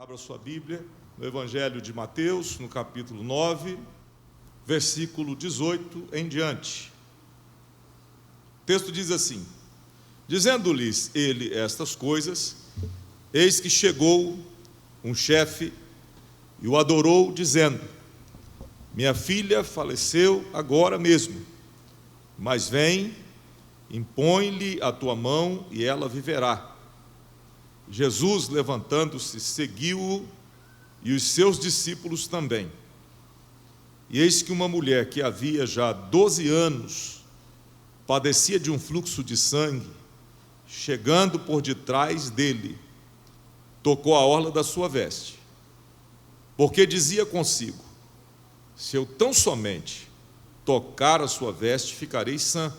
Abra sua Bíblia no Evangelho de Mateus, no capítulo 9, versículo 18 em diante. O texto diz assim: dizendo-lhes ele estas coisas, eis que chegou um chefe e o adorou, dizendo: minha filha faleceu agora mesmo, mas vem, impõe-lhe a tua mão e ela viverá. Jesus, levantando-se, seguiu-o e os seus discípulos também. E eis que uma mulher que havia já 12 anos padecia de um fluxo de sangue, chegando por detrás dele, tocou a orla da sua veste, porque dizia consigo: se eu tão somente tocar a sua veste, ficarei sã.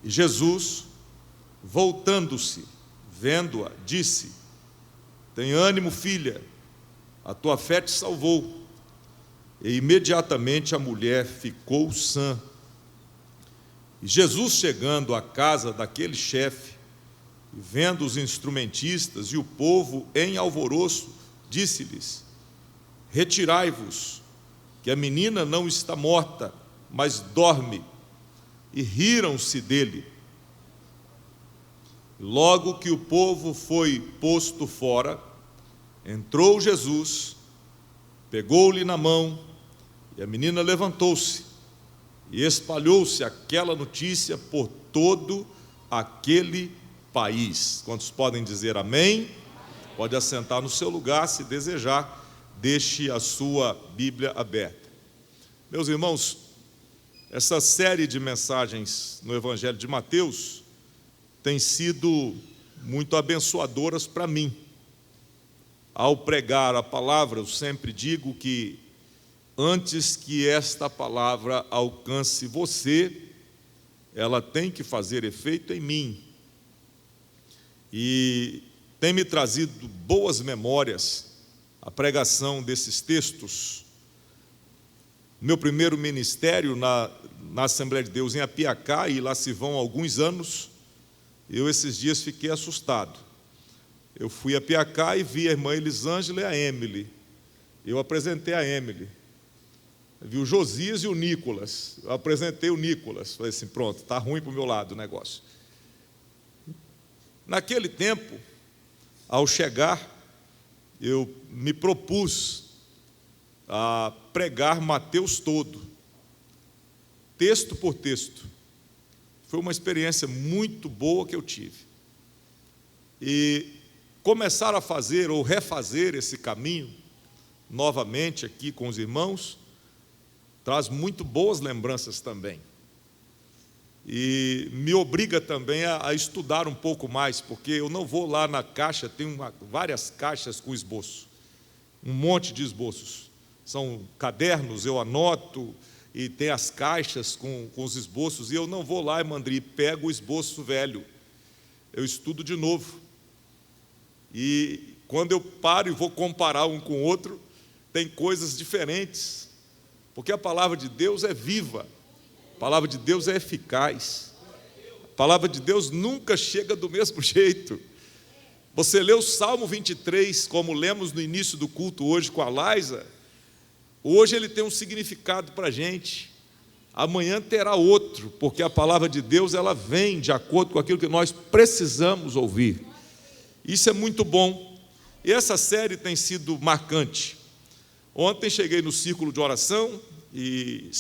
E Jesus, voltando-se, vendo-a, disse: tem ânimo, filha, a tua fé te salvou. E imediatamente a mulher ficou sã. E Jesus, chegando à casa daquele chefe, e vendo os instrumentistas e o povo em alvoroço, disse-lhes: retirai-vos, que a menina não está morta, mas dorme. E riram-se dele. Logo que o povo foi posto fora, entrou Jesus, pegou-lhe na mão, e a menina levantou-se, e espalhou-se aquela notícia por todo aquele país. Quantos podem dizer amém? Pode assentar no seu lugar, se desejar, deixe a sua Bíblia aberta. Meus irmãos, essa série de mensagens no Evangelho de Mateus tem sido muito abençoadoras para mim. Ao pregar a palavra, eu sempre digo que antes que esta palavra alcance você, ela tem que fazer efeito em mim. E tem me trazido boas memórias a pregação desses textos. Meu primeiro ministério na Assembleia de Deus em Apiacá, e lá se vão alguns anos, eu esses dias fiquei assustado. Eu fui a Apiacá e vi a irmã Elisângela e a Emily. Eu apresentei a Emily. Eu vi o Josias e o Nicolas. Eu apresentei o Nicolas. Falei assim: pronto, está ruim para o meu lado o negócio. Naquele tempo, ao chegar, eu me propus a pregar Mateus todo, texto por texto. Foi uma experiência muito boa que eu tive. E começar a fazer ou refazer esse caminho novamente aqui com os irmãos traz muito boas lembranças também. E me obriga também a estudar um pouco mais, porque eu não vou lá na caixa, tem várias caixas com esboço, um monte de esboços. São cadernos, eu anoto, e tem as caixas com os esboços, e eu não vou lá, Mandri, pego o esboço velho, eu estudo de novo. E quando eu paro e vou comparar um com o outro, tem coisas diferentes, porque a palavra de Deus é viva, a palavra de Deus é eficaz, a palavra de Deus nunca chega do mesmo jeito. Você lê o Salmo 23, como lemos no início do culto hoje com a Laisa, hoje ele tem um significado para a gente, amanhã terá outro, porque a palavra de Deus ela vem de acordo com aquilo que nós precisamos ouvir. Isso é muito bom, e essa série tem sido marcante. Ontem cheguei no círculo de oração, e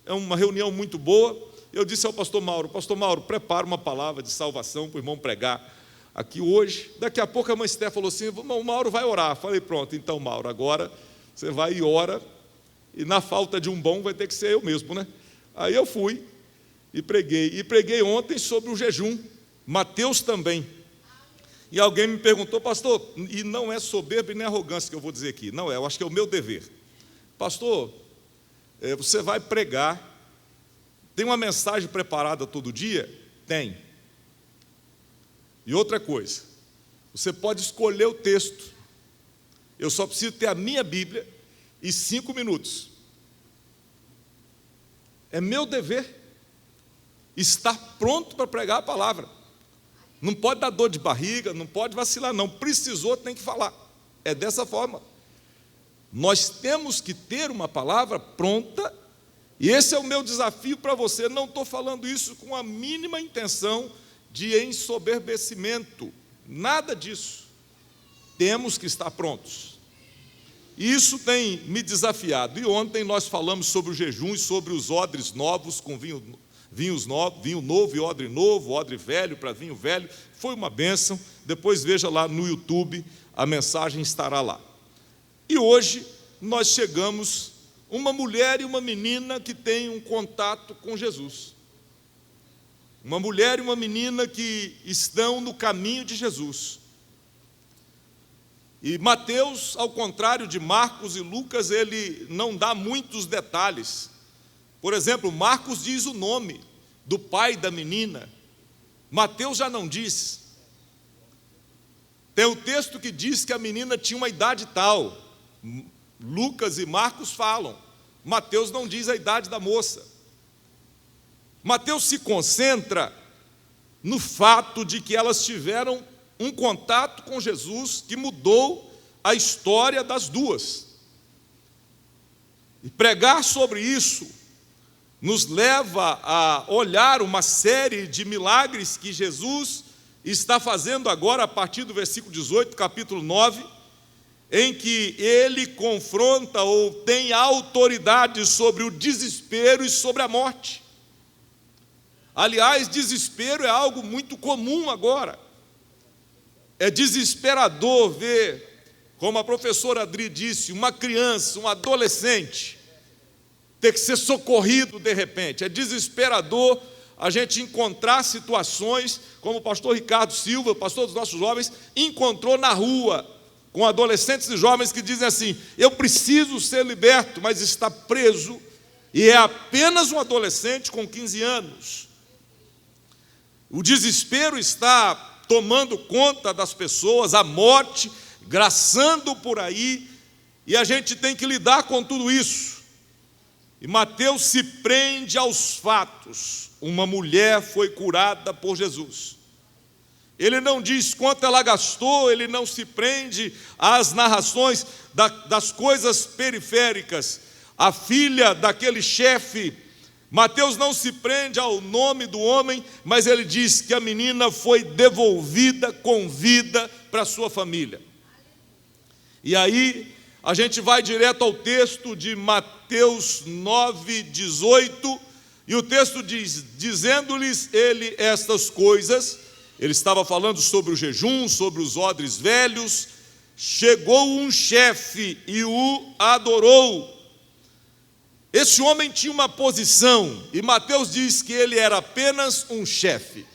é uma reunião muito boa. Eu disse ao pastor Mauro: prepara uma palavra de salvação para o irmão pregar aqui hoje. Daqui a pouco a mãe Esté falou assim: o Mauro vai orar. Falei: pronto, então Mauro, agora você vai e ora, e na falta de um bom vai ter que ser eu mesmo, né? Aí eu fui e preguei ontem sobre o jejum, Mateus também. E alguém me perguntou: pastor, e não é soberba e nem arrogância que eu vou dizer aqui, não é, eu acho que é o meu dever. Pastor, você vai pregar, tem uma mensagem preparada todo dia? Tem. E outra coisa, você pode escolher o texto, eu só preciso ter a minha Bíblia e 5 minutos. É meu dever estar pronto para pregar a palavra. Não pode dar dor de barriga, não pode vacilar, não. Precisou, tem que falar. É dessa forma. Nós temos que ter uma palavra pronta, e esse é o meu desafio para você. Não estou falando isso com a mínima intenção de ensoberbecimento, nada disso. Temos que estar prontos. E isso tem me desafiado. E ontem nós falamos sobre o jejum e sobre os odres novos, com vinho novo e odre novo, odre velho para vinho velho. Foi uma bênção. Depois veja lá no YouTube, a mensagem estará lá. E hoje nós chegamos, uma mulher e uma menina que têm um contato com Jesus. Uma mulher e uma menina que estão no caminho de Jesus. E Mateus, ao contrário de Marcos e Lucas, ele não dá muitos detalhes. Por exemplo, Marcos diz o nome do pai da menina. Mateus já não diz. Tem o texto que diz que a menina tinha uma idade tal. Lucas e Marcos falam. Mateus não diz a idade da moça. Mateus se concentra no fato de que elas tiveram um contato com Jesus que mudou a história das duas. E pregar sobre isso nos leva a olhar uma série de milagres que Jesus está fazendo agora, a partir do versículo 18, capítulo 9, em que ele confronta ou tem autoridade sobre o desespero e sobre a morte. Aliás, desespero é algo muito comum agora. É desesperador ver, como a professora Adri disse, uma criança, um adolescente, ter que ser socorrido de repente. É desesperador a gente encontrar situações, como o pastor Ricardo Silva, pastor dos nossos jovens, encontrou na rua, com adolescentes e jovens que dizem assim: eu preciso ser liberto, mas está preso, e é apenas um adolescente com 15 anos. O desespero está tomando conta das pessoas, a morte graçando por aí, e a gente tem que lidar com tudo isso. E Mateus se prende aos fatos. Uma mulher foi curada por Jesus. Ele não diz quanto ela gastou, ele não se prende às narrações das coisas periféricas. A filha daquele chefe, Mateus não se prende ao nome do homem, mas ele diz que a menina foi devolvida com vida para sua família. E aí a gente vai direto ao texto de Mateus 9:18, e o texto diz: dizendo-lhes ele estas coisas, ele estava falando sobre o jejum, sobre os odres velhos, chegou um chefe e o adorou. Esse homem tinha uma posição, e Mateus diz que ele era apenas um chefe,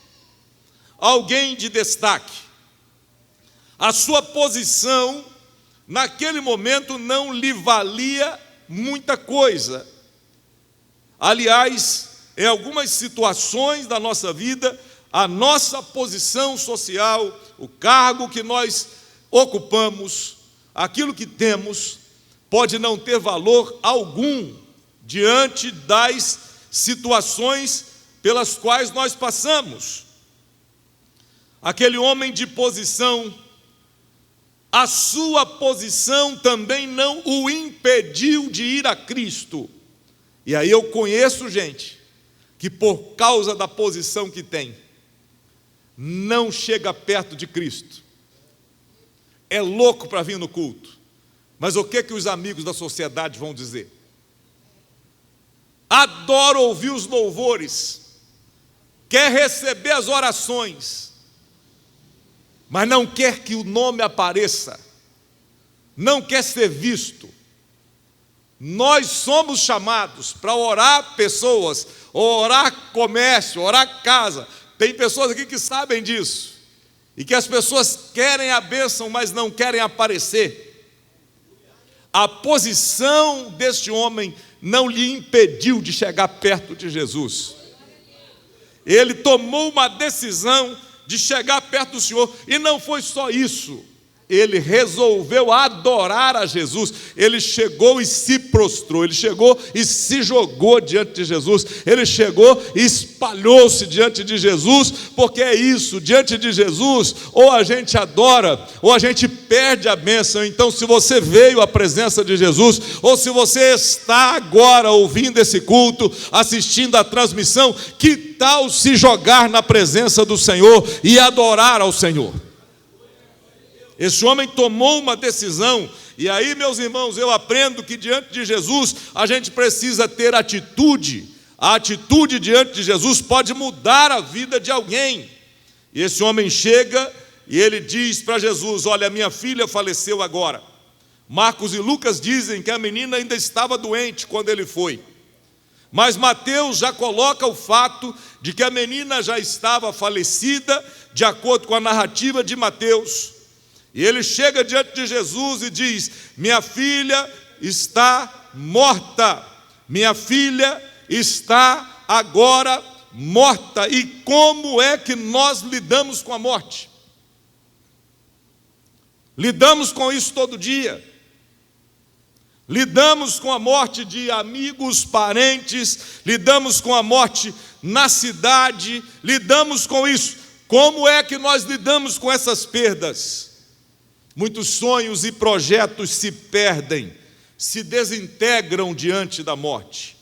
alguém de destaque. A sua posição, naquele momento, não lhe valia muita coisa. Aliás, em algumas situações da nossa vida, a nossa posição social, o cargo que nós ocupamos, aquilo que temos, pode não ter valor algum diante das situações pelas quais nós passamos. Aquele homem de posição, a sua posição também não o impediu de ir a Cristo. E aí eu conheço gente que, por causa da posição que tem, não chega perto de Cristo. É louco para vir no culto, mas o que os amigos da sociedade vão dizer? Adora ouvir os louvores, quer receber as orações, mas não quer que o nome apareça, não quer ser visto. Nós somos chamados para orar pessoas, orar comércio, orar casa. Tem pessoas aqui que sabem disso, e que as pessoas querem a bênção, mas não querem aparecer. A posição deste homem não lhe impediu de chegar perto de Jesus. Ele tomou uma decisão de chegar perto do Senhor, e não foi só isso. ele resolveu adorar a Jesus. Ele chegou e se prostrou, ele chegou e se jogou diante de Jesus, ele chegou e espalhou-se diante de Jesus, porque é isso, diante de Jesus, ou a gente adora, ou a gente perde a bênção. Então, se você veio à presença de Jesus, ou se você está agora ouvindo esse culto, assistindo a transmissão, que tal se jogar na presença do Senhor e adorar ao Senhor? Esse homem tomou uma decisão, e aí, meus irmãos, eu aprendo que diante de Jesus a gente precisa ter atitude. A atitude diante de Jesus pode mudar a vida de alguém. E esse homem chega e ele diz para Jesus: olha, minha filha faleceu agora. Marcos e Lucas dizem que a menina ainda estava doente quando ele foi, mas Mateus já coloca o fato de que a menina já estava falecida, de acordo com a narrativa de Mateus. E ele chega diante de Jesus e diz: minha filha está morta, minha filha está agora morta. E como é que nós lidamos com a morte? Lidamos com isso todo dia. Lidamos com a morte de amigos, parentes, lidamos com a morte na cidade, lidamos com isso. Como é que nós lidamos com essas perdas? Muitos sonhos e projetos se perdem, se desintegram diante da morte.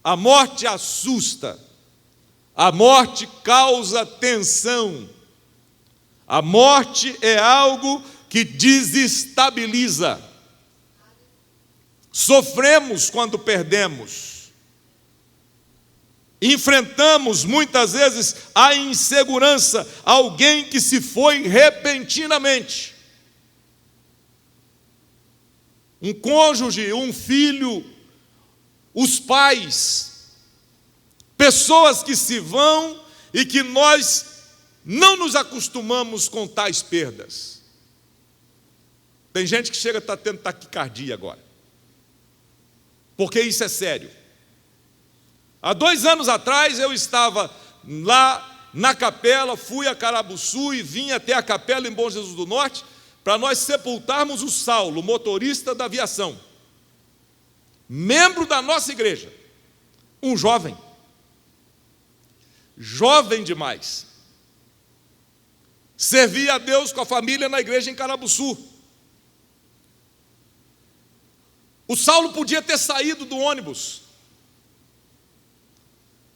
A morte assusta, a morte causa tensão, a morte é algo que desestabiliza. Sofremos quando perdemos, enfrentamos muitas vezes a insegurança, alguém que se foi repentinamente. Um cônjuge, um filho, os pais, pessoas que se vão e que nós não nos acostumamos com tais perdas. Tem gente que chega a estar tendo taquicardia agora, porque isso é sério. Há 2 anos atrás eu estava lá na capela, fui a Carabuçu e vim até a capela em Bom Jesus do Norte, para nós sepultarmos o Saulo, motorista da aviação, membro da nossa igreja, um jovem demais, servia a Deus com a família na igreja em Carabuçu. O Saulo podia ter saído do ônibus,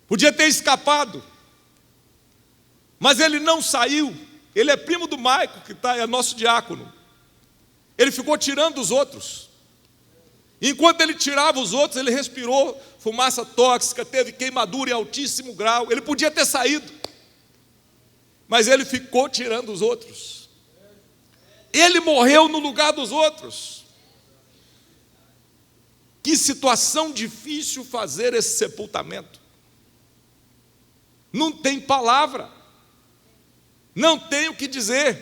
podia ter escapado, mas ele não saiu. Ele é primo do Maico, que é nosso diácono. Ele ficou tirando os outros. Enquanto ele tirava os outros, ele respirou fumaça tóxica, teve queimadura em altíssimo grau. Ele podia ter saído, mas ele ficou tirando os outros. Ele morreu no lugar dos outros. Que situação difícil fazer esse sepultamento. Não tem palavra, não tem o que dizer,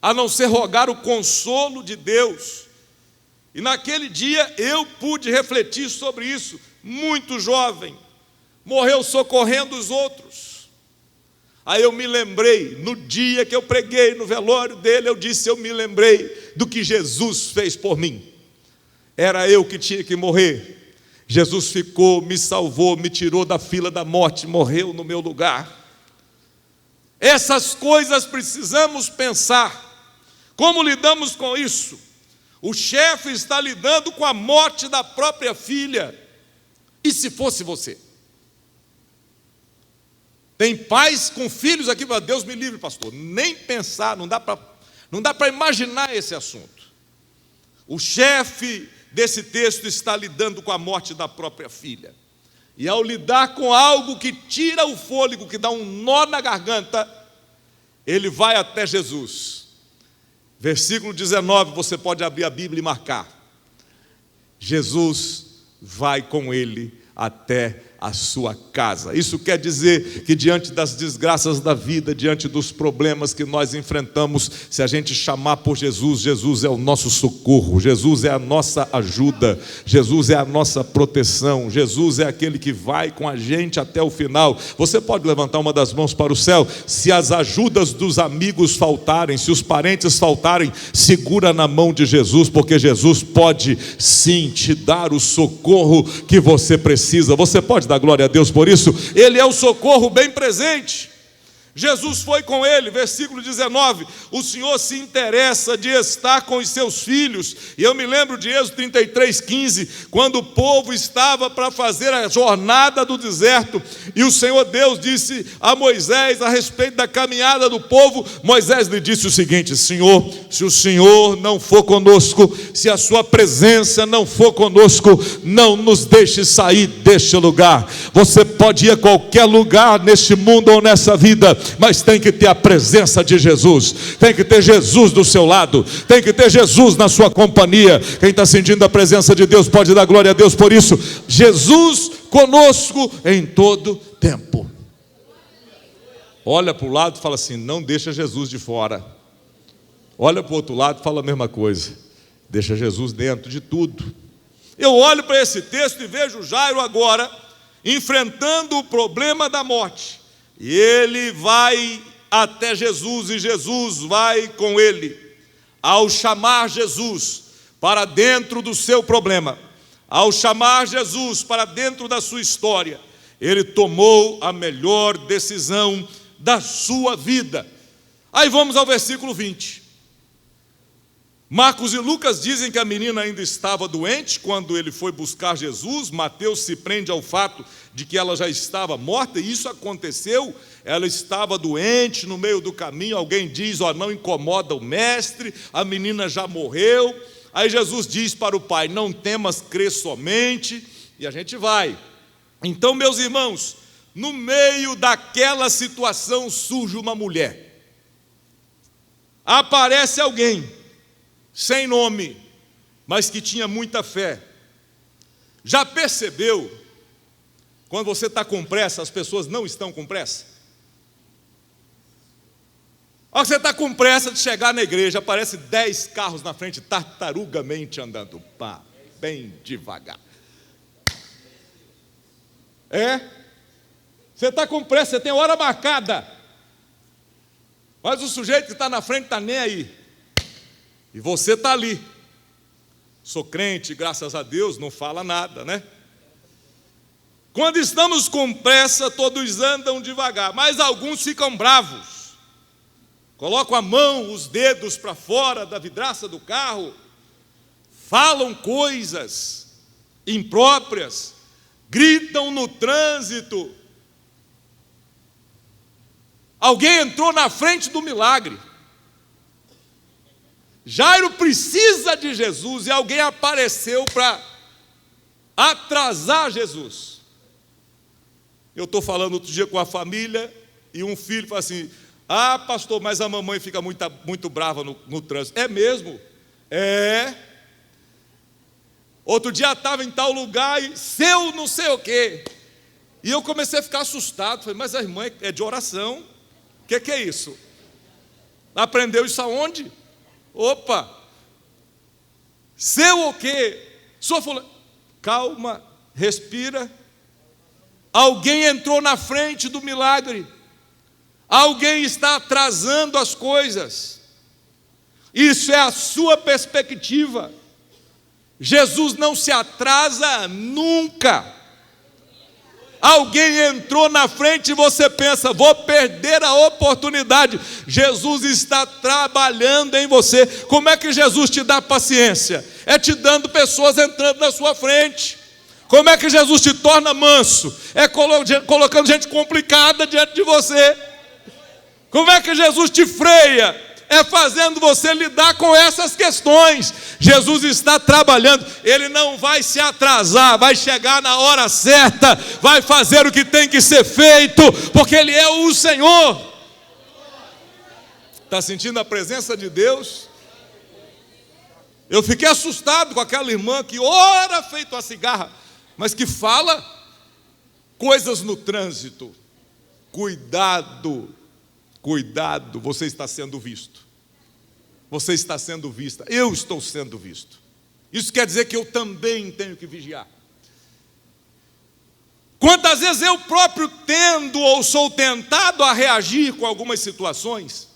a não ser rogar o consolo de Deus. E naquele dia eu pude refletir sobre isso. Muito jovem, morreu socorrendo os outros. Aí eu me lembrei, no dia que eu preguei no velório dele, eu disse: eu me lembrei do que Jesus fez por mim. Era eu que tinha que morrer, Jesus ficou, me salvou, me tirou da fila da morte, morreu no meu lugar. Essas coisas precisamos pensar. Como lidamos com isso? O chefe está lidando com a morte da própria filha. E se fosse você? Tem pais com filhos aqui, para Deus me livre, pastor, nem pensar, não dá para imaginar esse assunto. O chefe desse texto está lidando com a morte da própria filha. E ao lidar com algo que tira o fôlego, que dá um nó na garganta, ele vai até Jesus. Versículo 19, você pode abrir a Bíblia e marcar. Jesus vai com ele até a sua casa. Isso quer dizer que diante das desgraças da vida, diante dos problemas que nós enfrentamos, se a gente chamar por Jesus, Jesus é o nosso socorro, Jesus é a nossa ajuda, Jesus é a nossa proteção, Jesus é aquele que vai com a gente até o final. Você pode levantar uma das mãos para o céu. Se as ajudas dos amigos faltarem, se os parentes faltarem, segura na mão de Jesus, porque Jesus pode sim te dar o socorro que você precisa. Você pode dar glória a Deus por isso? Ele é o socorro bem presente. Jesus foi com ele, versículo 19, o Senhor se interessa de estar com os seus filhos. E eu me lembro de Êxodo 33:15, quando o povo estava para fazer a jornada do deserto, e o Senhor Deus disse a Moisés a respeito da caminhada do povo. Moisés lhe disse o seguinte: Senhor, se o Senhor não for conosco, se a sua presença não for conosco, não nos deixe sair deste lugar. Você pode ir a qualquer lugar neste mundo ou nessa vida, mas tem que ter a presença de Jesus, tem que ter Jesus do seu lado, tem que ter Jesus na sua companhia. Quem está sentindo a presença de Deus pode dar glória a Deus por isso. Jesus conosco em todo tempo. Olha para o lado e fala assim: não deixa Jesus de fora. Olha para o outro lado e fala a mesma coisa: deixa Jesus dentro de tudo. Eu olho para esse texto e vejo Jairo agora enfrentando o problema da morte. E ele vai até Jesus, e Jesus vai com ele. Ao chamar Jesus para dentro do seu problema, ao chamar Jesus para dentro da sua história, ele tomou a melhor decisão da sua vida. Aí vamos ao versículo 20. Marcos e Lucas dizem que a menina ainda estava doente quando ele foi buscar Jesus. Mateus se prende ao fato de que ela já estava morta, e isso aconteceu. Ela estava doente no meio do caminho. Alguém diz: ó, não incomoda o mestre, a menina já morreu. Aí Jesus diz para o pai: não temas, crê somente. E a gente vai. Então, meus irmãos, no meio daquela situação surge uma mulher. Aparece alguém sem nome, mas que tinha muita fé. Já percebeu, quando você está com pressa, as pessoas não estão com pressa? Olha, você está com pressa de chegar na igreja, aparece 10 carros na frente, tartarugamente andando, pá, bem devagar. Você está com pressa, você tem hora marcada, mas o sujeito que está na frente está nem aí. E você está ali. Sou crente, graças a Deus, não fala nada, né? Quando estamos com pressa, todos andam devagar, mas alguns ficam bravos. Colocam a mão, os dedos para fora da vidraça do carro, falam coisas impróprias, gritam no trânsito. Alguém entrou na frente do milagre. Jairo precisa de Jesus e alguém apareceu para atrasar Jesus. Eu estou falando outro dia com a família e um filho fala assim: ah, pastor, mas a mamãe fica muito brava no trânsito. É mesmo? É. Outro dia estava em tal lugar e seu não sei o quê. E eu comecei a ficar assustado. Falei: mas a irmã é de oração. O que é isso? Aprendeu isso aonde? Opa! Seu o quê? Sou fulano. Calma, respira. Alguém entrou na frente do milagre. Alguém está atrasando as coisas. Isso é a sua perspectiva. Jesus não se atrasa nunca. Alguém entrou na frente e você pensa: vou perder a oportunidade. Jesus está trabalhando em você. Como é que Jesus te dá paciência? É te dando pessoas entrando na sua frente. Como é que Jesus te torna manso? É colocando gente complicada diante de você. Como é que Jesus te freia? É fazendo você lidar com essas questões. Jesus está trabalhando, Ele não vai se atrasar, vai chegar na hora certa, vai fazer o que tem que ser feito, porque Ele é o Senhor. Está sentindo a presença de Deus? Eu fiquei assustado com aquela irmã que ora feito uma cigarra, mas que fala. coisas no trânsito. Cuidado, cuidado, você está sendo visto. Você está sendo vista, eu estou sendo visto. Isso quer dizer que eu também tenho que vigiar. Quantas vezes eu próprio tendo ou sou tentado a reagir com algumas situações?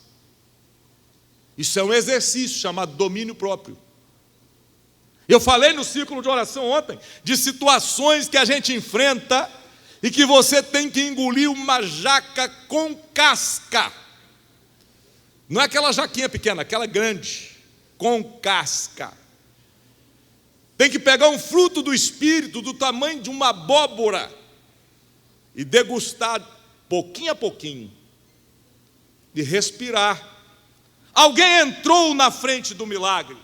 Isso é um exercício chamado domínio próprio. Eu falei no círculo de oração ontem de situações que a gente enfrenta e que você tem que engolir uma jaca com casca. Não é aquela jaquinha pequena, aquela grande, com casca. Tem que pegar um fruto do Espírito do tamanho de uma abóbora e degustar pouquinho a pouquinho e respirar. Alguém entrou na frente do milagre.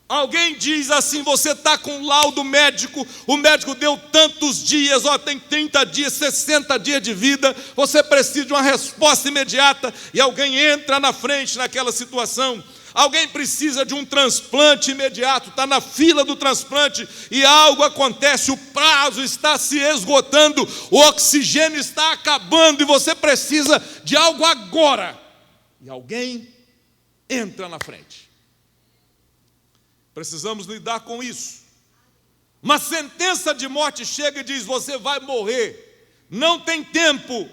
Alguém diz assim: você está com um laudo médico, o médico deu tantos dias, tem 30 dias, 60 dias de vida, você precisa de uma resposta imediata, e alguém entra na frente naquela situação. Alguém precisa de um transplante imediato, está na fila do transplante e algo acontece, o prazo está se esgotando, o oxigênio está acabando e você precisa de algo agora. E alguém entra na frente. Precisamos lidar com isso. Uma sentença de morte chega e diz: você vai morrer, não tem tempo. O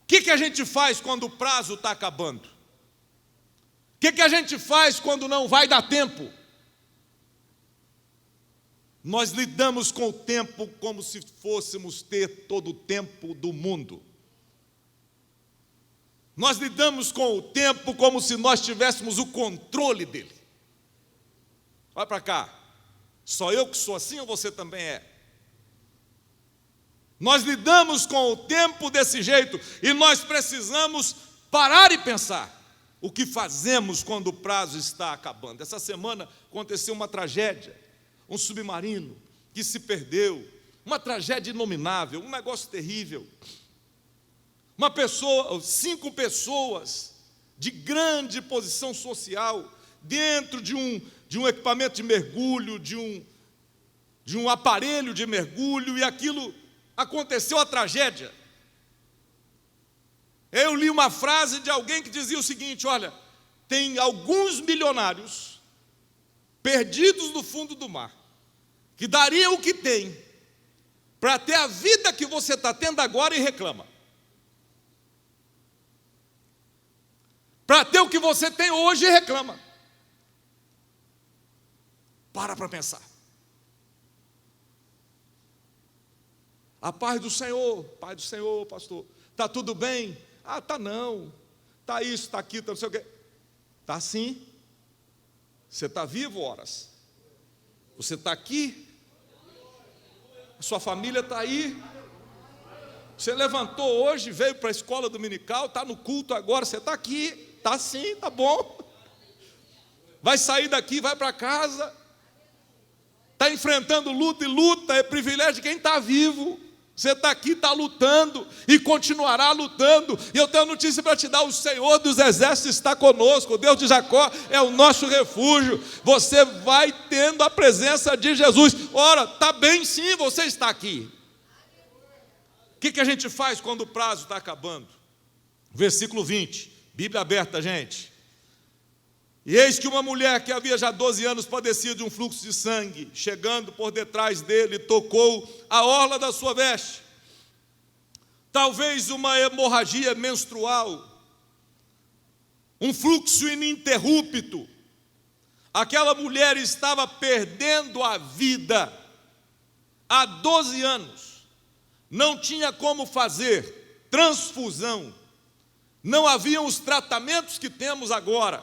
que a gente faz quando o prazo está acabando? O que a gente faz quando não vai dar tempo? Nós lidamos com o tempo como se fôssemos ter todo o tempo do mundo. Nós lidamos com o tempo como se nós tivéssemos o controle dele. Olha para cá, só eu que sou assim ou você também é? Nós lidamos com o tempo desse jeito e nós precisamos parar e pensar o que fazemos quando o prazo está acabando. Essa semana aconteceu uma tragédia, um submarino que se perdeu, uma tragédia inominável, um negócio terrível. 5 pessoas de grande posição social dentro de um equipamento de mergulho, de um aparelho de mergulho, e aquilo aconteceu, a tragédia. Eu li uma frase de alguém que dizia o seguinte: olha, tem alguns milionários perdidos no fundo do mar, que dariam o que tem para ter a vida que você está tendo agora e reclama. Para ter o que você tem hoje e reclama. Para pensar. A paz do Senhor, pastor. Está tudo bem? Ah, tá não. Está isso, está aquilo, está não sei o quê. Está sim. Você está vivo, horas. Você está aqui. A sua família está aí. Você levantou hoje, veio para a escola dominical, está no culto agora, você está aqui. Está sim, está bom. Vai sair daqui, vai para casa. Está enfrentando luta e luta, é privilégio de quem está vivo. Você está aqui, está lutando e continuará lutando. E eu tenho uma notícia para te dar: o Senhor dos Exércitos está conosco, o Deus de Jacó é o nosso refúgio. Você vai tendo a presença de Jesus. Ora, está bem sim, você está aqui. O que a gente faz quando o prazo está acabando? Versículo 20, Bíblia aberta, gente. E eis que uma mulher que havia já 12 anos padecia de um fluxo de sangue, chegando por detrás dele, tocou a orla da sua veste. Talvez uma hemorragia menstrual, um fluxo ininterrupto. Aquela mulher estava perdendo a vida há 12 anos. Não tinha como fazer transfusão. Não haviam os tratamentos que temos agora.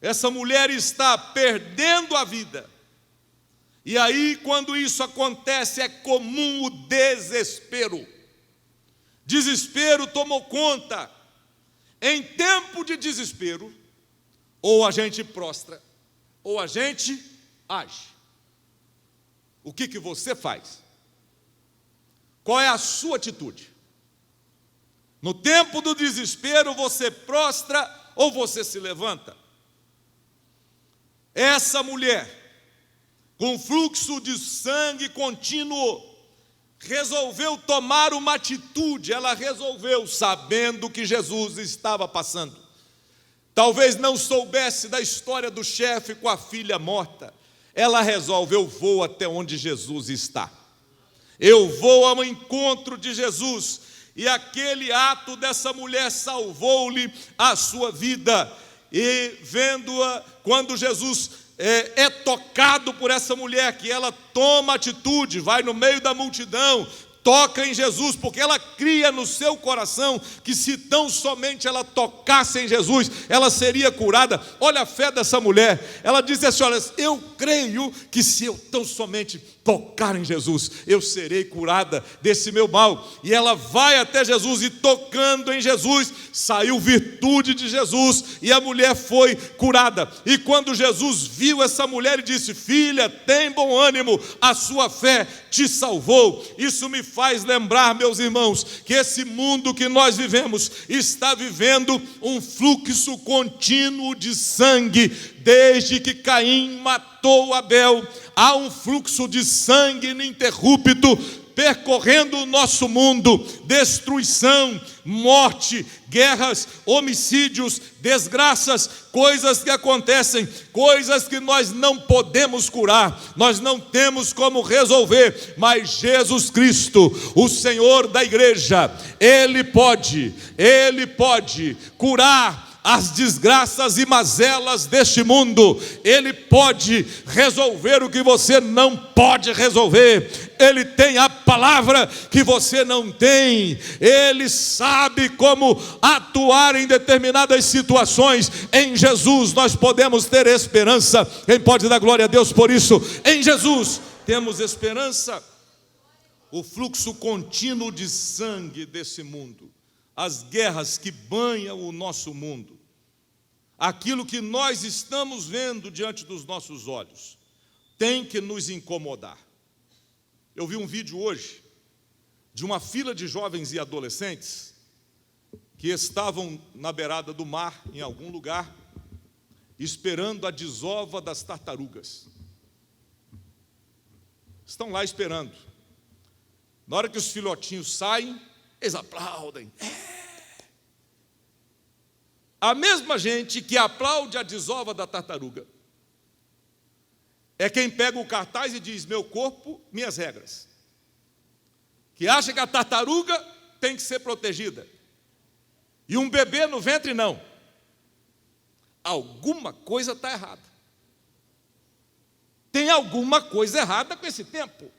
Essa mulher está perdendo a vida. E aí, quando isso acontece, é comum o desespero. Desespero tomou conta. Em tempo de desespero, ou a gente prostra, ou a gente age. O que você faz? Qual é a sua atitude? No tempo do desespero, você prostra ou você se levanta? Essa mulher, com fluxo de sangue contínuo, resolveu tomar uma atitude, ela resolveu, sabendo que Jesus estava passando. Talvez não soubesse da história do chefe com a filha morta. Ela resolve: eu vou até onde Jesus está. Eu vou ao encontro de Jesus. E aquele ato dessa mulher salvou-lhe a sua vida. E vendo-a, quando Jesus é tocado por essa mulher, que ela toma atitude, vai no meio da multidão, toca em Jesus, porque ela cria no seu coração que se tão somente ela tocasse em Jesus, ela seria curada. Olha a fé dessa mulher. Ela disse assim: olha, eu creio que se eu tão somente tocar em Jesus, eu serei curada desse meu mal. E ela vai até Jesus, e tocando em Jesus, saiu virtude de Jesus, e a mulher foi curada. E quando Jesus viu essa mulher, ele disse: filha, tem bom ânimo, a sua fé te salvou. Isso me faz lembrar, meus irmãos, que esse mundo que nós vivemos está vivendo um fluxo contínuo de sangue. Desde que Caim matou Abel, há um fluxo de sangue ininterrupto percorrendo o nosso mundo. Destruição, morte, guerras, homicídios, desgraças, coisas que acontecem, coisas que nós não podemos curar, nós não temos como resolver, mas Jesus Cristo, o Senhor da igreja, Ele pode curar as desgraças e mazelas deste mundo. Ele pode resolver o que você não pode resolver. Ele tem a palavra que você não tem. Ele sabe como atuar em determinadas situações. Em Jesus nós podemos ter esperança. Quem pode dar glória a Deus por isso? Em Jesus temos esperança. O fluxo contínuo de sangue desse mundo, as guerras que banham o nosso mundo, aquilo que nós estamos vendo diante dos nossos olhos, tem que nos incomodar. Eu vi um vídeo hoje de uma fila de jovens e adolescentes que estavam na beirada do mar, em algum lugar, esperando a desova das tartarugas. Estão lá esperando. Na hora que os filhotinhos saem, eles aplaudem. A mesma gente que aplaude a desova da tartaruga é quem pega o cartaz e diz: meu corpo, minhas regras. Que acha que a tartaruga tem que ser protegida e um bebê no ventre não. Alguma coisa está errada. Tem alguma coisa errada com esse tempo.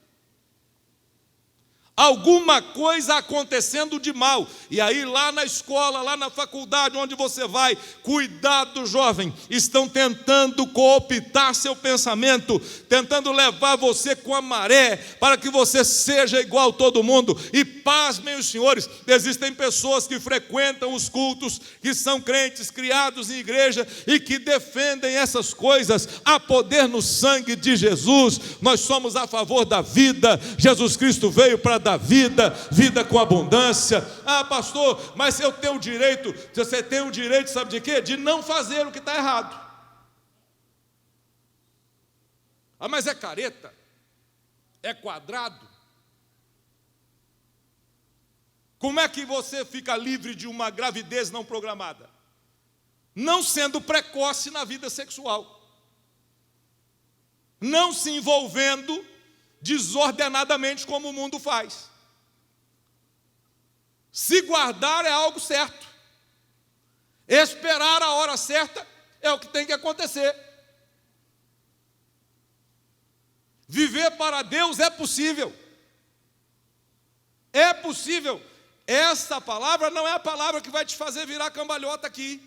Alguma coisa acontecendo de mal. E aí lá na escola, lá na faculdade, onde você vai, cuidado, jovem, estão tentando cooptar seu pensamento, tentando levar você com a maré, para que você seja igual a todo mundo. E pasmem os senhores, existem pessoas que frequentam os cultos, que são crentes, criados em igreja, e que defendem essas coisas. Há poder no sangue de Jesus. Nós somos a favor da vida. Jesus Cristo veio para dar vida, vida com abundância. Ah, pastor, mas eu tenho o direito. Você tem o direito, sabe de quê? De não fazer o que está errado. Ah, mas é careta? É quadrado? Como é que você fica livre de uma gravidez não programada? Não sendo precoce na vida sexual, não se envolvendo desordenadamente como o mundo faz. Se guardar é algo certo. Esperar a hora certa é o que tem que acontecer. Viver para Deus é possível. É possível. Essa palavra não é a palavra que vai te fazer virar cambalhota aqui.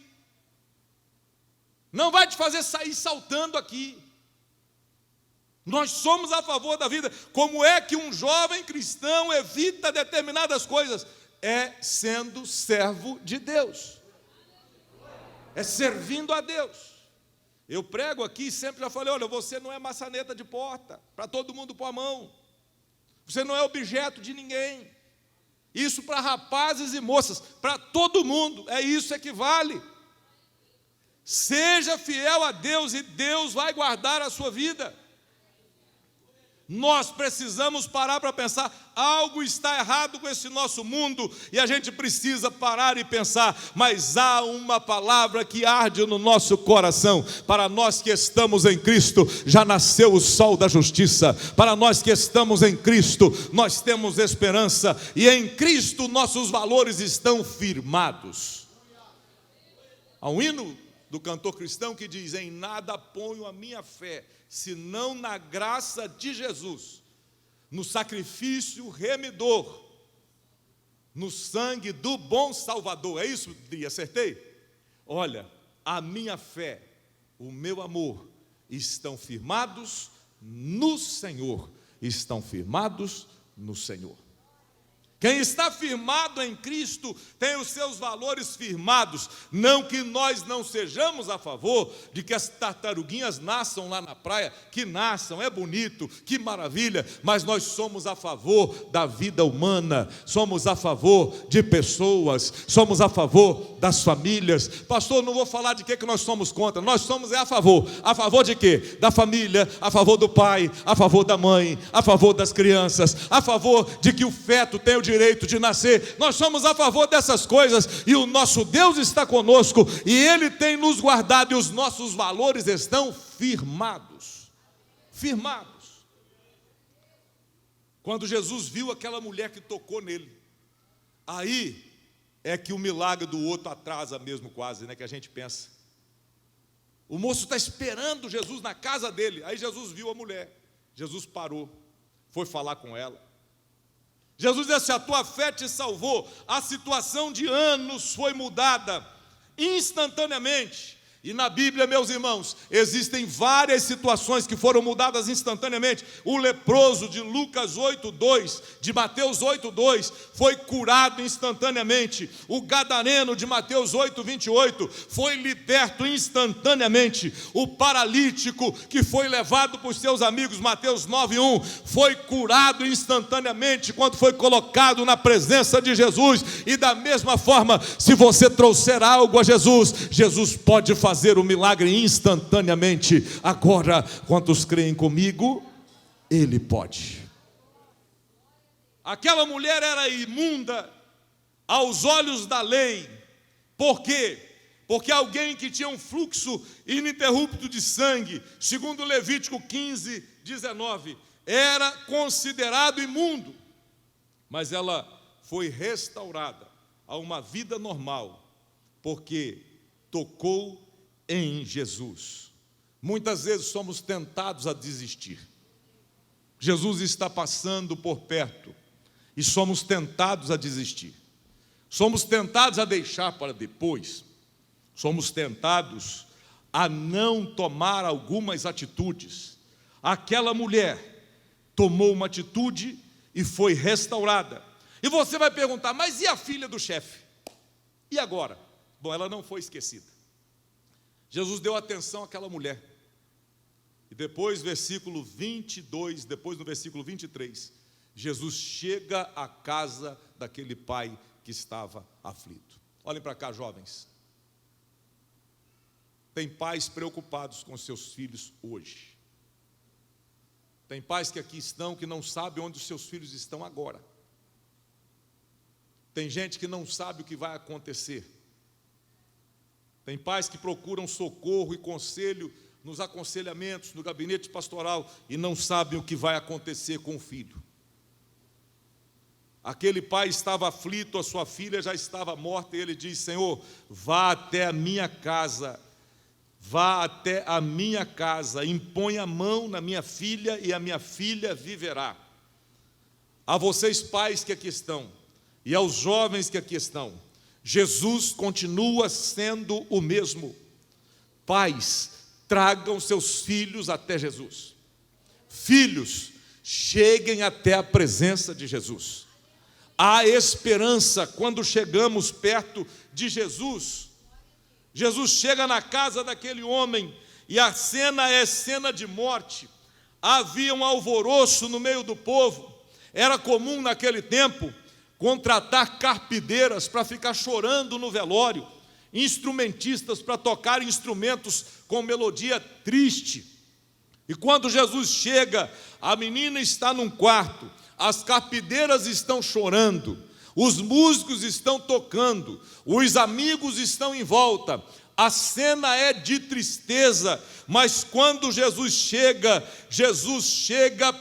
Não vai te fazer sair saltando aqui. Nós somos a favor da vida. Como é que um jovem cristão evita determinadas coisas? É sendo servo de Deus. É servindo a Deus. Eu prego aqui e sempre já falei: olha, você não é maçaneta de porta para todo mundo pôr a mão. Você não é objeto de ninguém. Isso para rapazes e moças, para todo mundo, é isso que vale. Seja fiel a Deus e Deus vai guardar a sua vida. Nós precisamos parar para pensar, algo está errado com esse nosso mundo, e a gente precisa parar e pensar, mas há uma palavra que arde no nosso coração. Para nós que estamos em Cristo, já nasceu o sol da justiça. Para nós que estamos em Cristo, nós temos esperança, e em Cristo nossos valores estão firmados. Há um hino do cantor cristão que diz: em nada ponho a minha fé, senão na graça de Jesus, no sacrifício remidor, no sangue do bom Salvador. É isso, Dri? Acertei? Olha, a minha fé, o meu amor, estão firmados no Senhor. Estão firmados no Senhor. Quem está firmado em Cristo tem os seus valores firmados. Não que nós não sejamos a favor de que as tartaruguinhas nasçam lá na praia, que nasçam, é bonito, que maravilha, mas nós somos a favor da vida humana, somos a favor de pessoas, somos a favor das famílias. Pastor, não vou falar de que nós somos contra, nós somos a favor de quê? Da família, a favor do pai, a favor da mãe, a favor das crianças, a favor de que o feto tenha o direito de nascer. Nós somos a favor dessas coisas, e o nosso Deus está conosco, e Ele tem nos guardado, e os nossos valores estão firmados. Firmados. Quando Jesus viu aquela mulher que tocou nele, aí é que o milagre do outro atrasa mesmo quase, né, que a gente pensa. O moço está esperando Jesus na casa dele, aí Jesus viu a mulher, Jesus parou, foi falar com ela. Jesus disse: a tua fé te salvou. A situação de anos foi mudada instantaneamente. E na Bíblia, meus irmãos, existem várias situações que foram mudadas instantaneamente. O leproso de Lucas 8:2, de Mateus 8:2, foi curado instantaneamente. O gadareno de Mateus 8:28 foi liberto instantaneamente. O paralítico que foi levado por seus amigos, Mateus 9:1, foi curado instantaneamente quando foi colocado na presença de Jesus. E da mesma forma, se você trouxer algo a Jesus, Jesus pode fazer o milagre instantaneamente. Agora, quantos creem comigo? Ele pode. Aquela mulher era imunda aos olhos da lei. Por quê? Porque alguém que tinha um fluxo ininterrupto de sangue, segundo Levítico 15:19, era considerado imundo. Mas ela foi restaurada a uma vida normal, porque tocou em Jesus. Muitas vezes somos tentados a desistir. Jesus está passando por perto e somos tentados a desistir. Somos tentados a deixar para depois. Somos tentados a não tomar algumas atitudes. Aquela mulher tomou uma atitude e foi restaurada. E você vai perguntar: mas e a filha do chefe? E agora? Bom, ela não foi esquecida. Jesus deu atenção àquela mulher. E depois, versículo 22, depois no versículo 23, Jesus chega à casa daquele pai que estava aflito. Olhem para cá, jovens. Tem pais preocupados com seus filhos hoje. Tem pais que aqui estão que não sabem onde os seus filhos estão agora. Tem gente que não sabe o que vai acontecer. Tem pais que procuram socorro e conselho nos aconselhamentos, no gabinete pastoral, e não sabem o que vai acontecer com o filho. Aquele pai estava aflito, a sua filha já estava morta, e ele diz: Senhor, vá até a minha casa, impõe a mão na minha filha e a minha filha viverá. A vocês pais que aqui estão, e aos jovens que aqui estão, Jesus continua sendo o mesmo. Pais, tragam seus filhos até Jesus. Filhos, cheguem até a presença de Jesus. Há esperança quando chegamos perto de Jesus. Jesus chega na casa daquele homem e a cena é cena de morte. Havia um alvoroço no meio do povo. Era comum naquele tempo contratar carpideiras para ficar chorando no velório, instrumentistas para tocar instrumentos com melodia triste. E quando Jesus chega, a menina está num quarto, as carpideiras estão chorando, os músicos estão tocando, os amigos estão em volta. A cena é de tristeza, mas quando Jesus chega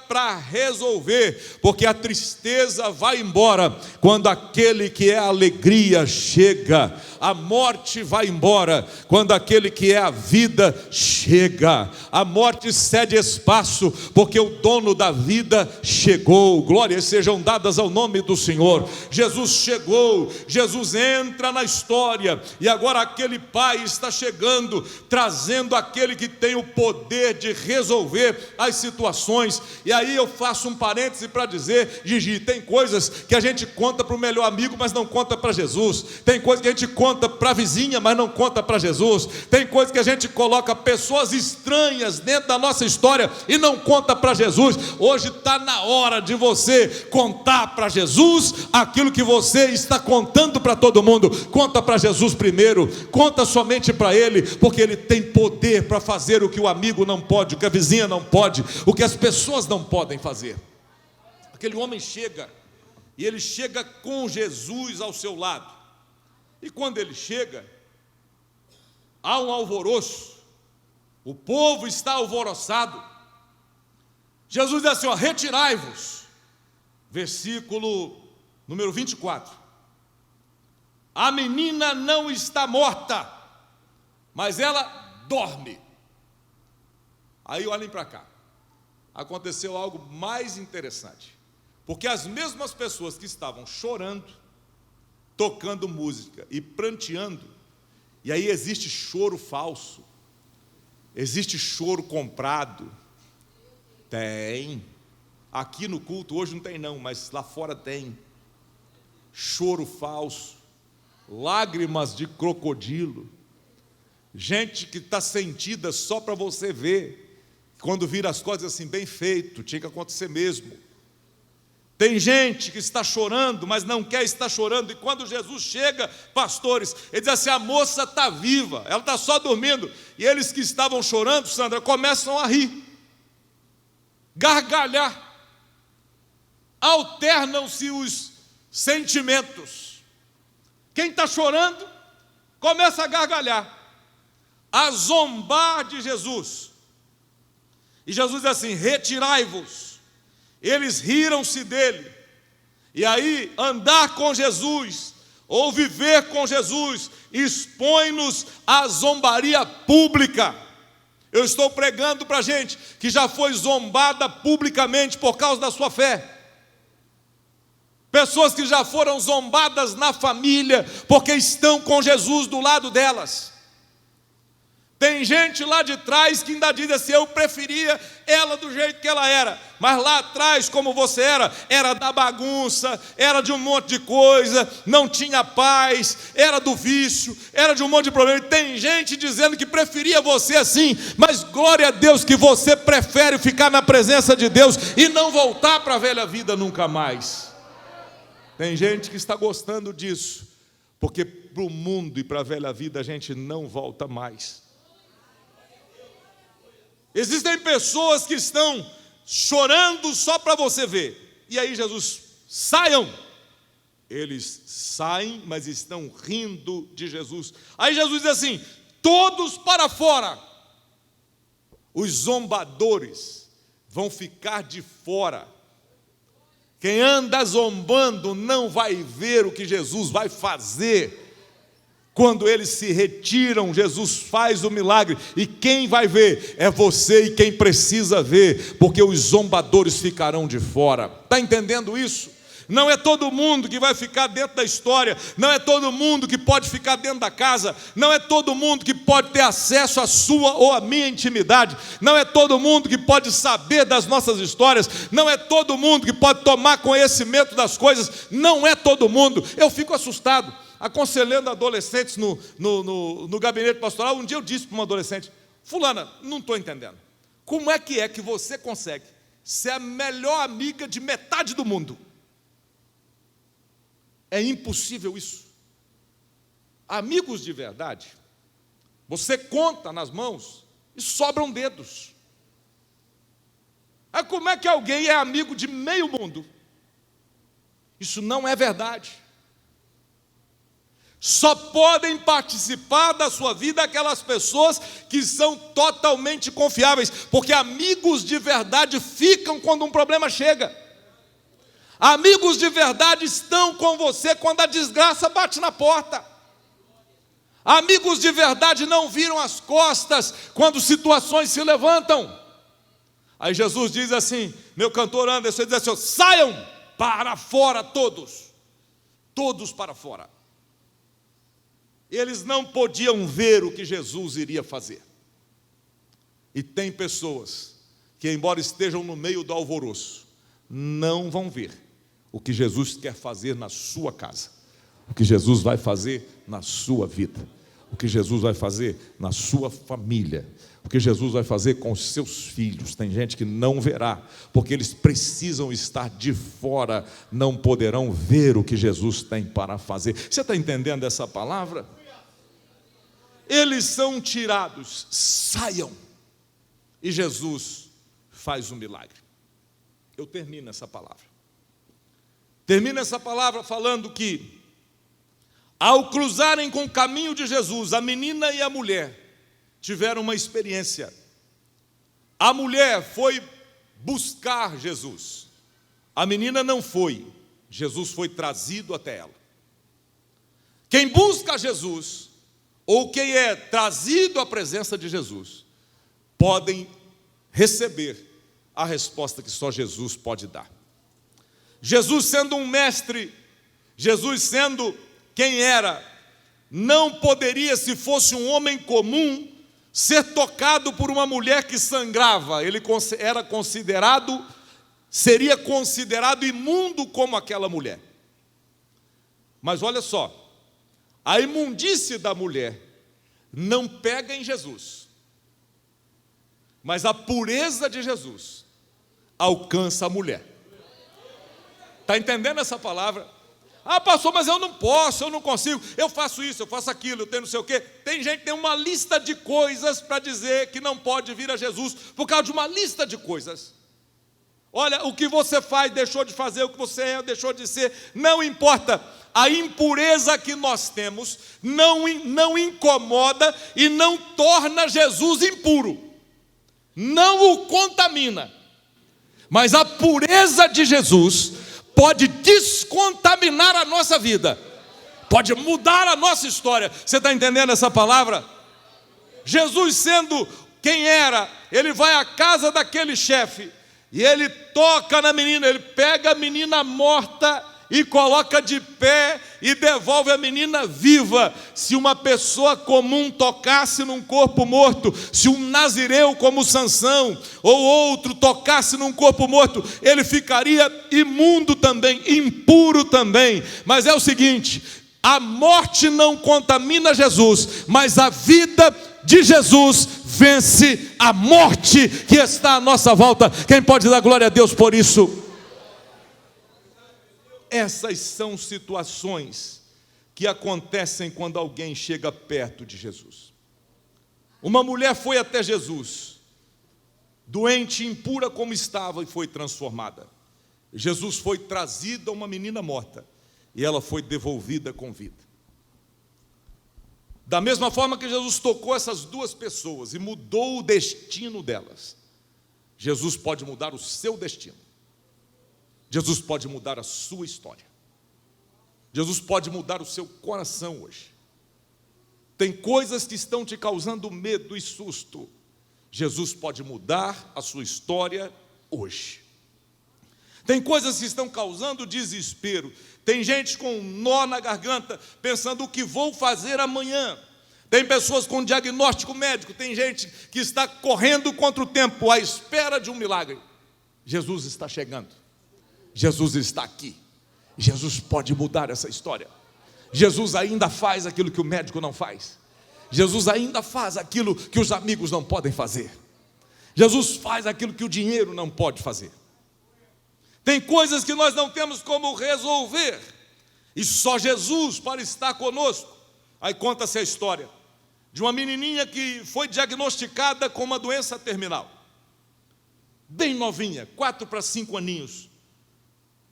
para resolver, porque a tristeza vai embora quando aquele que é a alegria chega, a morte vai embora quando aquele que é a vida chega, a morte cede espaço, porque o dono da vida chegou. Glórias sejam dadas ao nome do Senhor. Jesus chegou, Jesus entra na história, e agora aquele pai está chegando, trazendo aquele que tem o poder de resolver as situações. E aí eu faço um parêntese para dizer, Gigi, tem coisas que a gente conta para o melhor amigo, mas não conta para Jesus. Tem coisas que a gente conta para a vizinha, mas não conta para Jesus. Tem coisas que a gente coloca pessoas estranhas dentro da nossa história e não conta para Jesus. Hoje está na hora de você contar para Jesus aquilo que você está contando para todo mundo. Conta para Jesus primeiro, conta somente para Ele, porque Ele tem poder para fazer o que o amigo não pode, o que a vizinha não pode, o que as pessoas não podem fazer. Aquele homem chega, e ele chega com Jesus ao seu lado, e quando ele chega, há um alvoroço, o povo está alvoroçado. Jesus diz assim, ó, retirai-vos, versículo número 24, a menina não está morta, mas ela dorme. Aí olhem para cá, aconteceu algo mais interessante, porque as mesmas pessoas que estavam chorando, tocando música e pranteando, e aí existe choro falso, existe choro comprado, tem, aqui no culto hoje não tem não, mas lá fora tem, choro falso, lágrimas de crocodilo, gente que está sentida só para você ver, quando vira as coisas assim, bem feito, tinha que acontecer mesmo. Tem gente que está chorando, mas não quer estar chorando, e quando Jesus chega, pastores, ele diz assim, a moça está viva, ela está só dormindo, e eles que estavam chorando, Sandra, começam a rir, gargalhar, alternam-se os sentimentos. Quem está chorando, começa a gargalhar, a zombar de Jesus. E Jesus diz assim, retirai-vos. Eles riram-se dele. E aí, andar com Jesus, ou viver com Jesus, expõe-nos à zombaria pública. Eu estou pregando para gente que já foi zombada publicamente por causa da sua fé. Pessoas que já foram zombadas na família, porque estão com Jesus do lado delas. Tem gente lá de trás que ainda diz assim, eu preferia ela do jeito que ela era, mas lá atrás, como você era da bagunça, era de um monte de coisa, não tinha paz, era do vício, era de um monte de problema. E tem gente dizendo que preferia você assim, mas glória a Deus que você prefere ficar na presença de Deus e não voltar para a velha vida nunca mais. Tem gente que está gostando disso, porque para o mundo e para a velha vida a gente não volta mais. Existem pessoas que estão chorando só para você ver. E aí Jesus, saiam. Eles saem, mas estão rindo de Jesus. Aí Jesus diz assim, todos para fora. Os zombadores vão ficar de fora. Quem anda zombando não vai ver o que Jesus vai fazer. Quando eles se retiram, Jesus faz o milagre, e quem vai ver é você e quem precisa ver, porque os zombadores ficarão de fora. Está entendendo isso? Não é todo mundo que vai ficar dentro da história, não é todo mundo que pode ficar dentro da casa, não é todo mundo que pode ter acesso à sua ou à minha intimidade, não é todo mundo que pode saber das nossas histórias, não é todo mundo que pode tomar conhecimento das coisas, não é todo mundo. Eu fico assustado. Aconselhando adolescentes no gabinete pastoral, um dia eu disse para uma adolescente, fulana, não estou entendendo, como é que você consegue ser a melhor amiga de metade do mundo? É impossível isso. Amigos de verdade, você conta nas mãos e sobram dedos. Como é que alguém é amigo de meio mundo? Isso não é verdade. Só podem participar da sua vida aquelas pessoas que são totalmente confiáveis, porque amigos de verdade ficam quando um problema chega. Amigos de verdade estão com você quando a desgraça bate na porta. Amigos de verdade não viram as costas quando situações se levantam. Aí Jesus diz assim, meu cantor Anderson, ele diz assim, saiam para fora todos. Todos para fora. Eles não podiam ver o que Jesus iria fazer. E tem pessoas que, embora estejam no meio do alvoroço, não vão ver o que Jesus quer fazer na sua casa, o que Jesus vai fazer na sua vida, o que Jesus vai fazer na sua família, o que Jesus vai fazer com os seus filhos. Tem gente que não verá, porque eles precisam estar de fora, não poderão ver o que Jesus tem para fazer. Você está entendendo essa palavra? Eles são tirados, saiam, e Jesus faz um milagre. Eu termino essa palavra. Termino essa palavra falando que, ao cruzarem com o caminho de Jesus, a menina e a mulher tiveram uma experiência. A mulher foi buscar Jesus, a menina não foi, Jesus foi trazido até ela. Quem busca Jesus, ou quem é trazido à presença de Jesus, podem receber a resposta que só Jesus pode dar. Jesus sendo um mestre, Jesus sendo quem era, não poderia, se fosse um homem comum, ser tocado por uma mulher que sangrava. Ele seria considerado imundo como aquela mulher. Mas olha só, a imundície da mulher não pega em Jesus, mas a pureza de Jesus alcança a mulher. Está entendendo essa palavra? Pastor, mas eu não posso, eu não consigo, eu faço isso, eu faço aquilo, eu tenho não sei o quê. Tem gente que tem uma lista de coisas para dizer que não pode vir a Jesus, por causa de uma lista de coisas. Olha, o que você faz, deixou de fazer, o que você é, deixou de ser, não importa. A impureza que nós temos não incomoda e não torna Jesus impuro, não o contamina, mas a pureza de Jesus pode descontaminar a nossa vida, pode mudar a nossa história. Você está entendendo essa palavra? Jesus sendo quem era, ele vai à casa daquele chefe, e ele toca na menina, ele pega a menina morta e coloca de pé e devolve a menina viva. Se uma pessoa comum tocasse num corpo morto, se um nazireu como Sansão ou outro tocasse num corpo morto, ele ficaria imundo também, impuro também. Mas é o seguinte, a morte não contamina Jesus, mas a vida de Jesus vence a morte que está à nossa volta. Quem pode dar glória a Deus por isso? Essas são situações que acontecem quando alguém chega perto de Jesus. Uma mulher foi até Jesus, doente, impura como estava, e foi transformada. Jesus foi trazido a uma menina morta, e ela foi devolvida com vida. Da mesma forma que Jesus tocou essas duas pessoas e mudou o destino delas, Jesus pode mudar o seu destino. Jesus pode mudar a sua história. Jesus pode mudar o seu coração hoje. Tem coisas que estão te causando medo e susto. Jesus pode mudar a sua história hoje. Tem coisas que estão causando desespero. Tem gente com um nó na garganta, pensando o que vou fazer amanhã. Tem pessoas com diagnóstico médico. Tem gente que está correndo contra o tempo, à espera de um milagre. Jesus está chegando. Jesus está aqui. Jesus pode mudar essa história. Jesus ainda faz aquilo que o médico não faz. Jesus ainda faz aquilo que os amigos não podem fazer. Jesus faz aquilo que o dinheiro não pode fazer. Tem coisas que nós não temos como resolver, e só Jesus para estar conosco. Aí conta-se a história de uma menininha que foi diagnosticada com uma doença terminal. bem novinha, 4 para 5 aninhos,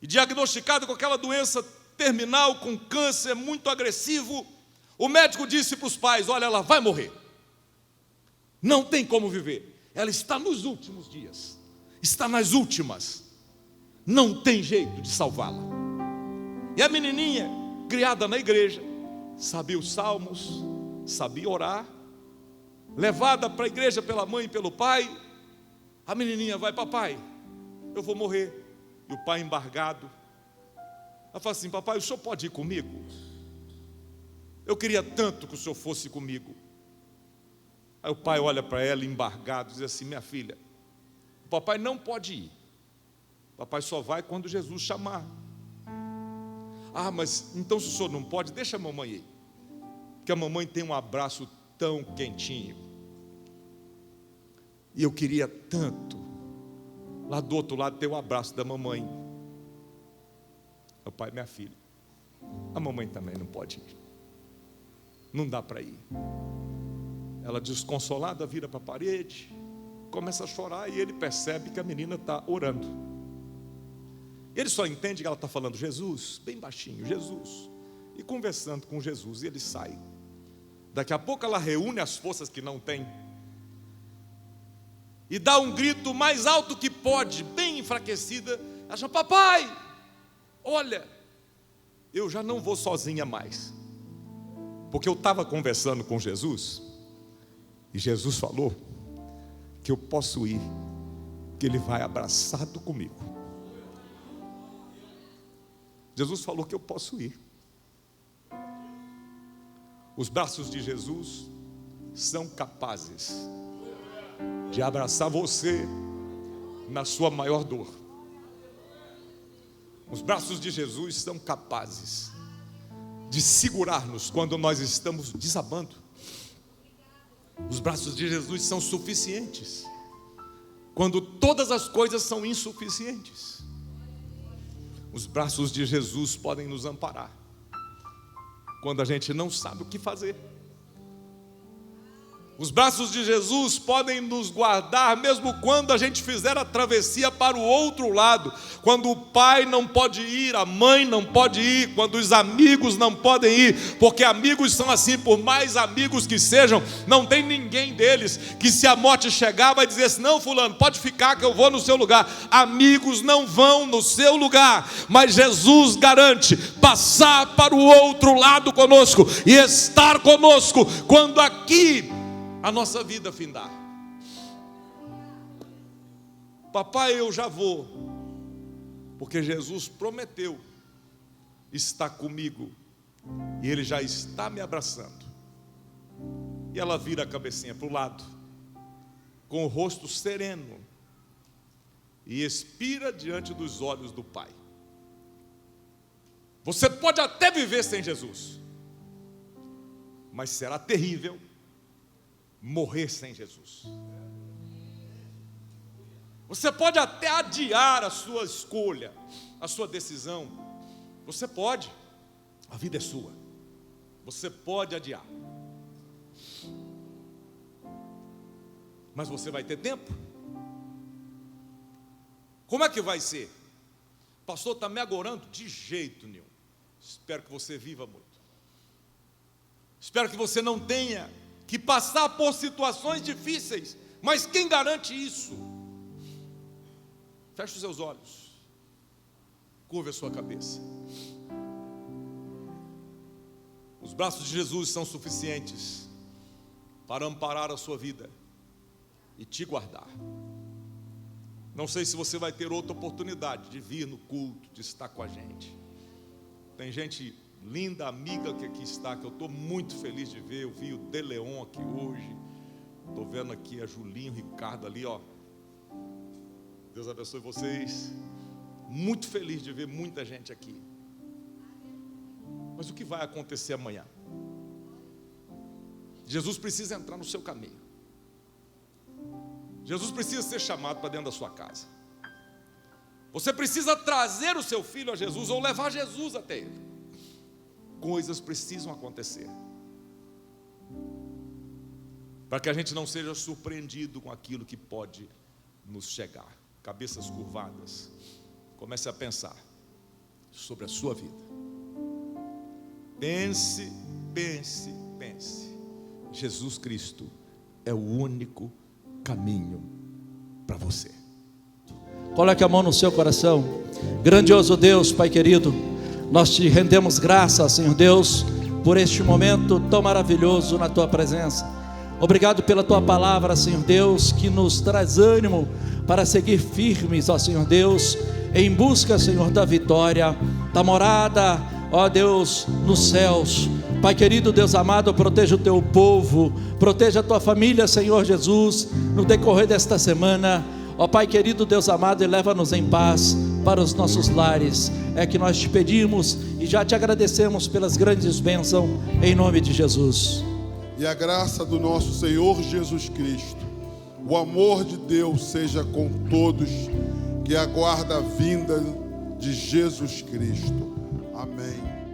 e diagnosticada com aquela doença terminal, com câncer muito agressivo. O médico disse para os pais: olha, ela vai morrer, não tem como viver, ela está nos últimos dias, está nas últimas, não tem jeito de salvá-la. E a menininha, criada na igreja, sabia os salmos, sabia orar, levada para a igreja pela mãe e pelo pai. A menininha vai: papai, eu vou morrer. E o pai embargado, ela fala assim: papai, o senhor pode ir comigo? Eu queria tanto que o senhor fosse comigo. Aí o pai olha para ela embargado e diz assim: minha filha, o papai não pode ir, o papai só vai quando Jesus chamar. Ah, mas então se o senhor não pode, deixa a mamãe ir, porque a mamãe tem um abraço tão quentinho, e eu queria tanto lá do outro lado ter o abraço da mamãe. O pai: minha filha, a mamãe também não pode ir, não dá para ir. Ela, desconsolada, vira para a parede, começa a chorar, e ele percebe que a menina está orando. Ele só entende que ela está falando Jesus, bem baixinho, Jesus, e conversando com Jesus, e ele sai. Daqui a pouco ela reúne as forças que não tem, e dá um grito mais alto que pode, bem enfraquecida. Ela chama: papai, olha, eu já não vou sozinha mais, porque eu estava conversando com Jesus, e Jesus falou que eu posso ir, que Ele vai abraçado comigo. Jesus falou que eu posso ir. Os braços de Jesus são capazes de abraçar você na sua maior dor. Os braços de Jesus são capazes de segurar-nos quando nós estamos desabando. Os braços de Jesus são suficientes quando todas as coisas são insuficientes. Os braços de Jesus podem nos amparar quando a gente não sabe o que fazer. Os braços de Jesus podem nos guardar mesmo quando a gente fizer a travessia para o outro lado, quando o pai não pode ir, a mãe não pode ir, quando os amigos não podem ir, porque amigos são assim, por mais amigos que sejam, não tem ninguém deles que, se a morte chegar, vai dizer assim: não, fulano, pode ficar que eu vou no seu lugar. Amigos não vão no seu lugar, mas Jesus garante passar para o outro lado conosco e estar conosco quando aqui a nossa vida findar. Papai, eu já vou, porque Jesus prometeu estar comigo, e Ele já está me abraçando. E ela vira a cabecinha para o lado, com o rosto sereno, e expira diante dos olhos do Pai. Você pode até viver sem Jesus, mas será terrível morrer sem Jesus. Você pode até adiar a sua escolha, a sua decisão. Você pode, a vida é sua. Você pode adiar, mas você vai ter tempo? Como é que vai ser? Pastor, está me agorando? De jeito nenhum. Espero que você viva muito. Espero que você não tenha que passar por situações difíceis, mas quem garante isso? Feche os seus olhos, curve a sua cabeça. Os braços de Jesus são suficientes para amparar a sua vida e te guardar. Não sei se você vai ter outra oportunidade de vir no culto, de estar com a gente. Tem gente linda, amiga que aqui está, que eu estou muito feliz de ver. Eu vi o De Leon aqui hoje, estou vendo aqui a Julinho, o Ricardo ali, ó. Deus abençoe vocês. Muito feliz de ver muita gente aqui. Mas o que vai acontecer amanhã? Jesus precisa entrar no seu caminho. Jesus precisa ser chamado para dentro da sua casa. Você precisa trazer o seu filho a Jesus, ou levar Jesus até ele. Coisas precisam acontecer para que a gente não seja surpreendido com aquilo que pode nos chegar. cabeças curvadas. Comece a pensar sobre a sua vida. Pense, pense, pense. Jesus Cristo é o único caminho para você. Coloque a mão no seu coração. Grandioso Deus, Pai querido, nós te rendemos graças, Senhor Deus, por este momento tão maravilhoso na tua presença. Obrigado pela tua palavra, Senhor Deus, que nos traz ânimo para seguir firmes, ó Senhor Deus, em busca, Senhor, da vitória, da morada, ó Deus, nos céus. Pai querido, Deus amado, proteja o teu povo, proteja a tua família, Senhor Jesus, no decorrer desta semana. Ó Pai querido, Deus amado, e leva-nos em paz para os nossos lares. É que nós te pedimos e já te agradecemos pelas grandes bênçãos, em nome de Jesus. E a graça do nosso Senhor Jesus Cristo, o amor de Deus seja com todos que aguarda a vinda de Jesus Cristo. Amém.